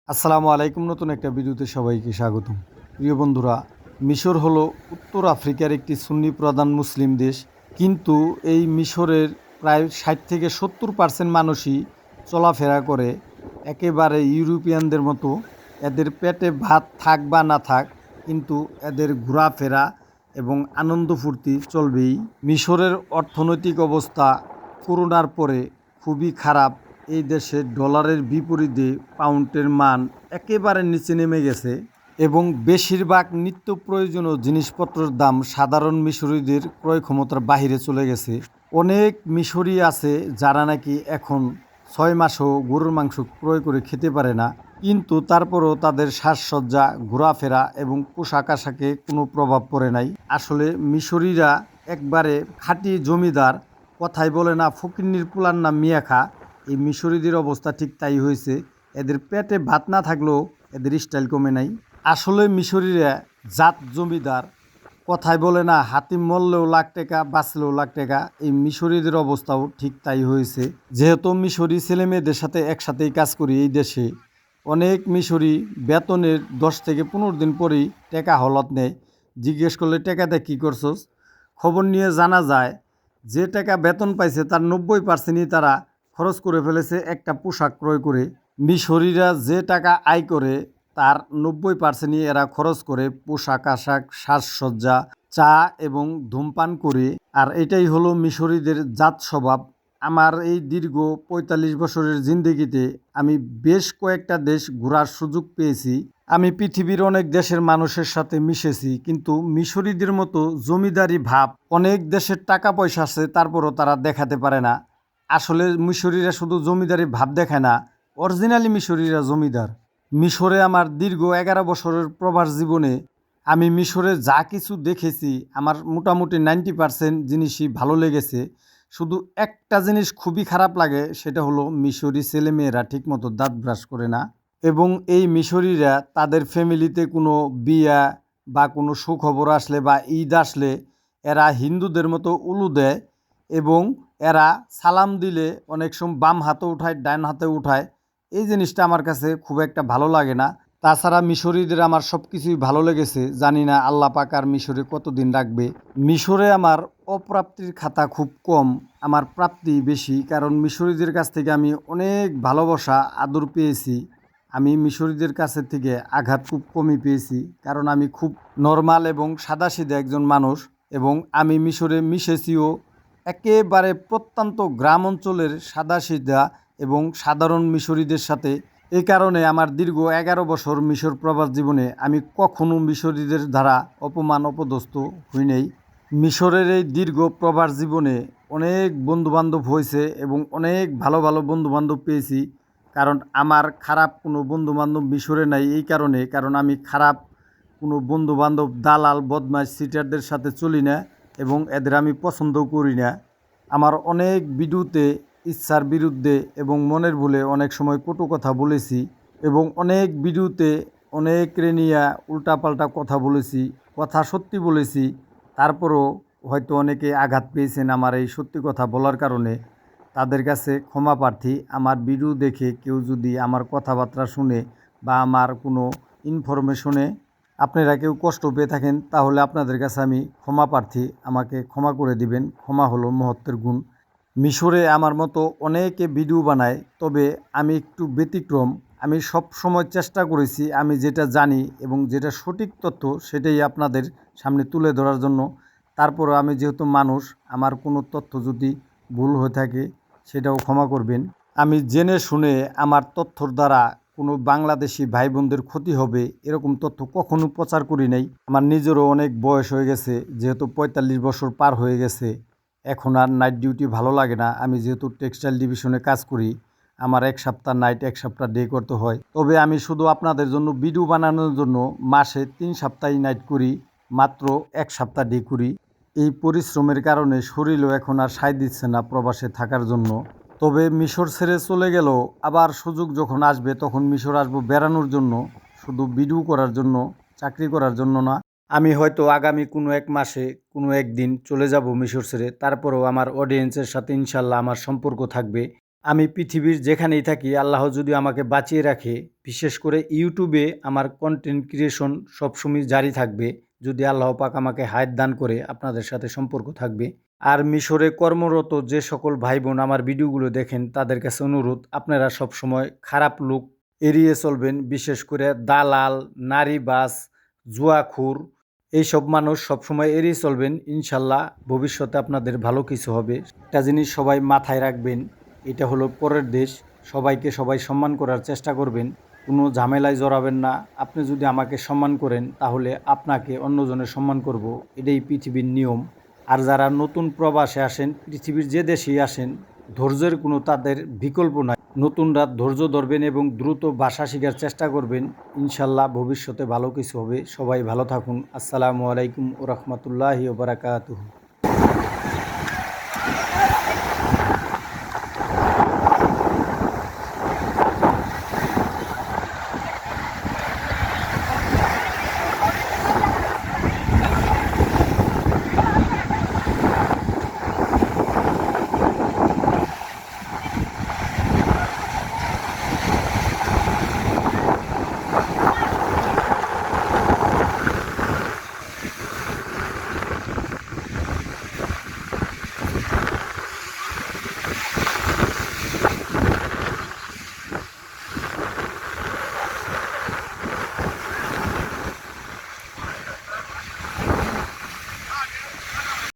আসসালামু আলাইকুম। নতুন একটা ভিডিওতে সবাইকে স্বাগতম। প্রিয় বন্ধুরা, মিশর হলো উত্তর আফ্রিকার একটি সুন্নি প্রধান মুসলিম দেশ। কিন্তু এই মিশরের প্রায় 60 থেকে 70% মানুষই চলাফেরা করে একেবারে ইউরোপিয়ানদের মতো। এদের পেটে ভাত থাক বা না থাক, কিন্তু এদের ঘোরাফেরা এবং আনন্দ ফুর্তি চলবেই। মিশরের অর্থনৈতিক অবস্থা করোনার পরে খুবই খারাপ। এই দেশে ডলারের বিপরীতে পাউন্ডের মান একেবারে নিচে নেমে গেছে এবং বেশিরভাগ নিত্য প্রয়োজনীয় জিনিসপত্রের দাম সাধারণ মিশরীদের ক্রয় ক্ষমতার বাহিরে চলে গেছে। অনেক মিশরী আছে যারা নাকি এখন 6 মাসও গরুর মাংস ক্রয় করে খেতে পারে না, কিন্তু তারপরও তাদের সাজসজ্জা, ঘোরাফেরা এবং পোশাক আশাকে কোনো প্রভাব পড়ে নাই। আসলে মিশরীরা একবারে খাঁটি জমিদার। কথাই বলে না, ফকিন্নির পুলার নাম মিয়া খা। এই মিশরীদের অবস্থা ঠিক তাই হয়েছে। এদের পেটে ভাত না থাকলেও এদের স্টাইল কমে নাই। আসলে মিশরীরা জাত জমিদার। কথায় বলে না, হাতি মরলেও লাখ টাকা, বাঁচলেও লাখ টাকা। এই মিশরীদের অবস্থাও ঠিক তাই হয়েছে। যেহেতু মিশরী ছেলে মেয়েদের সাথে একসাথেই কাজ করি এই দেশে, অনেক মিশরী বেতনের 10 থেকে 15 দিন পরেই টাকা হলত নেয়। জিজ্ঞেস করলে টাকাটা কী করছস, খবর নিয়ে জানা যায় যে টাকা বেতন পাইছে তার 90%ই তারা খরচ করে ফেলেছে একটা পোশাক ক্রয় করে। মিশরীরা যে টাকা আয় করে তার 90%ই এরা খরচ করে পোশাক আশাক, সাজসজ্জা, চা এবং ধূমপান করে। আর এটাই হলো মিশরীদের জাত স্বভাব। আমার এই দীর্ঘ 45 বছরের জিন্দেগিতে আমি বেশ কয়েকটা দেশ ঘোরার সুযোগ পেয়েছি। আমি পৃথিবীর অনেক দেশের মানুষের সাথে মিশেছি, কিন্তু মিশরীদের মতো জমিদারি ভাব, অনেক দেশের টাকা পয়সা আছে তারপরও তারা দেখাতে পারে না। আসলে মিশরীরা শুধু জমিদারি ভাব দেখায় না, অরিজিনালি মিশরীরা জমিদার। মিশরে আমার দীর্ঘ 11 বছরের প্রবাস জীবনে আমি মিশরে যা কিছু দেখেছি, আমার মোটামুটি 90% জিনিসই ভালো লেগেছে। শুধু একটা জিনিস খুবই খারাপ লাগে, সেটা হলো মিশরি ছেলেমেয়েরা ঠিকমতো দাঁত ব্রাশ করে না। এবং এই মিশরীরা তাদের ফ্যামিলিতে কোনো বিয়া বা কোনো সুখবর আসলে বা ঈদ আসলে এরা হিন্দুদের মতো উলু দেয় এবং এরা সালাম দিলে অনেক সময় বাম হাতে উঠায়, ডান হাতে উঠায়। এই জিনিসটা আমার কাছে খুব একটা ভালো লাগে না। তাছাড়া মিশরীদের আমার সব কিছুই ভালো লেগেছে। জানি না আল্লাহ পাক আর মিশরে কতদিন রাখবে। মিশরে আমার অপ্রাপ্তির খাতা খুব কম, আমার প্রাপ্তি বেশি, কারণ মিশরীদের কাছ থেকে আমি অনেক ভালোবাসা আদর পেয়েছি। আমি মিশরীদের কাছে থেকে আঘাত খুব কমই পেয়েছি, কারণ আমি খুব নর্মাল এবং সাদাসিধা একজন মানুষ। এবং আমি মিশরে মিশেছিও একেবারে প্রত্যন্ত গ্রাম অঞ্চলের সাদাসিধা এবং সাধারণ মিশরীদের সাথে। এই কারণে আমার দীর্ঘ 11 বছর মিশর প্রবাস জীবনে আমি কখনো মিশরীদের দ্বারা অপমান অপদস্থ হই নাই। মিশরের এই দীর্ঘ প্রবাস জীবনে অনেক বন্ধুবান্ধব হয়েছে এবং অনেক ভালো ভালো বন্ধুবান্ধব পেয়েছি। কারণ আমার খারাপ কোনো বন্ধুবান্ধব মিশরে নাই, এই কারণ আমি খারাপ কোনো বন্ধুবান্ধব, দালাল, বদমাশ, সিটারদের সাথে চলি না এবং এদের আমি পছন্দও করি না। আমার অনেক ভিডিওতে ইচ্ছার বিরুদ্ধে এবং মনের ভুলে অনেক সময় কটু কথা বলেছি এবং অনেক ভিডিওতে অনেক নিয়ে উল্টাপাল্টা কথা বলেছি, কথা সত্যি বলেছি। তারপরও হয়তো অনেকে আঘাত পেয়েছেন আমার এই সত্যি কথা বলার কারণে। তাদের কাছে ক্ষমা প্রার্থী। আমার ভিডিও দেখে কেউ যদি আমার কথাবার্তা শুনে বা আমার কোনো ইনফরমেশনে আপনারা কেউ কষ্ট পেয়ে থাকেন, তাহলে আপনাদের কাছে আমি ক্ষমা প্রার্থী। আমাকে ক্ষমা করে দিবেন। ক্ষমা হলো মহত্বের গুণ। মিশরে আমার মতো অনেকে ভিডিও বানায়, তবে আমি একটু ব্যতিক্রম। আমি সব সময় চেষ্টা করেছি আমি যেটা জানি এবং যেটা সঠিক তথ্য সেটাই আপনাদের সামনে তুলে ধরার জন্য। তারপরও আমি যেহেতু মানুষ, আমার কোনো তথ্য যদি ভুল হয়ে থাকে সেটাও ক্ষমা করবেন। আমি জেনে শুনে আমার তথ্যর দ্বারা কোনো বাংলাদেশি ভাই বোনদের ক্ষতি হবে এরকম তথ্য কখনো প্রচার করি নাই। আমার নিজেরও অনেক বয়স হয়ে গেছে, যেহেতু 45 বছর পার হয়ে গেছে। এখন আর নাইট ডিউটি ভালো লাগে না। আমি যেহেতু টেক্সটাইল ডিভিশনে কাজ করি, আমার 1 সপ্তাহ নাইট 1 সপ্তাহ ডে করতে হয়। তবে আমি শুধু আপনাদের জন্য ভিডিও বানানোর জন্য মাসে 3 সপ্তাহই নাইট করি, মাত্র 1 সপ্তাহ ডে করি। এই পরিশ্রমের কারণে শরীরও এখন আর সায় দিচ্ছে না প্রবাসে থাকার জন্য। তবে মিশর ছেড়ে চলে গেলেও আবার সুযোগ যখন আসবে তখন মিশর আসবো বেড়ানোর জন্য, শুধু ভিডিও করার জন্য, চাকরি করার জন্য না। আমি হয়তো আগামী কোনো এক মাসে কোনো একদিন চলে যাব মিশর ছেড়ে। তারপরেও আমার অডিয়েন্সের সাথে ইনশাল্লাহ আমার সম্পর্ক থাকবে। আমি পৃথিবীর যেখানেই থাকি আল্লাহ যদি আমাকে বাঁচিয়ে রাখে, বিশেষ করে ইউটিউবে আমার কন্টেন্ট ক্রিয়েশন সবসময় জারি থাকবে। যদি আল্লাহ পাক আমাকে হায়াত দান করে, আপনাদের সাথে সম্পর্ক থাকবে। আর মিশরে কর্মরত যে সকল ভাই বোন আমার ভিডিওগুলো দেখেন, তাদের কাছে অনুরোধ, আপনারা সবসময় খারাপ লোক এড়িয়ে চলবেন। বিশেষ করে দালাল, নারীবাজ, জুয়াখোর এইসব মানুষ সবসময় এড়িয়ে চলবেন। ইনশাল্লাহ ভবিষ্যতে আপনাদের ভালো কিছু হবে। একটা জিনিস সবাই মাথায় রাখবেন, এটা হলো পরের দেশ। সবাইকে সবাই সম্মান করার চেষ্টা করবেন, কোনো ঝামেলায় জড়াবেন না। আপনি যদি আমাকে সম্মান করেন, তাহলে আপনাকে অন্যজনের সম্মান করব, এটাই পৃথিবীর নিয়ম। আর যারা নতুন প্রবাসে আসেন, পৃথিবীর যে দেশেই আসেন, ধৈর্যের কোনো তাদের বিকল্প নাই। নতুনরা ধৈর্য ধরবেন এবং দ্রুত ভাষা শেখার চেষ্টা করবেন। ইনশাল্লাহ ভবিষ্যতে ভালো কিছু হবে। সবাই ভালো থাকুন। আসসালামু আলাইকুম ওয়া রাহমাতুল্লাহি ওয়া বারাকাতুহু।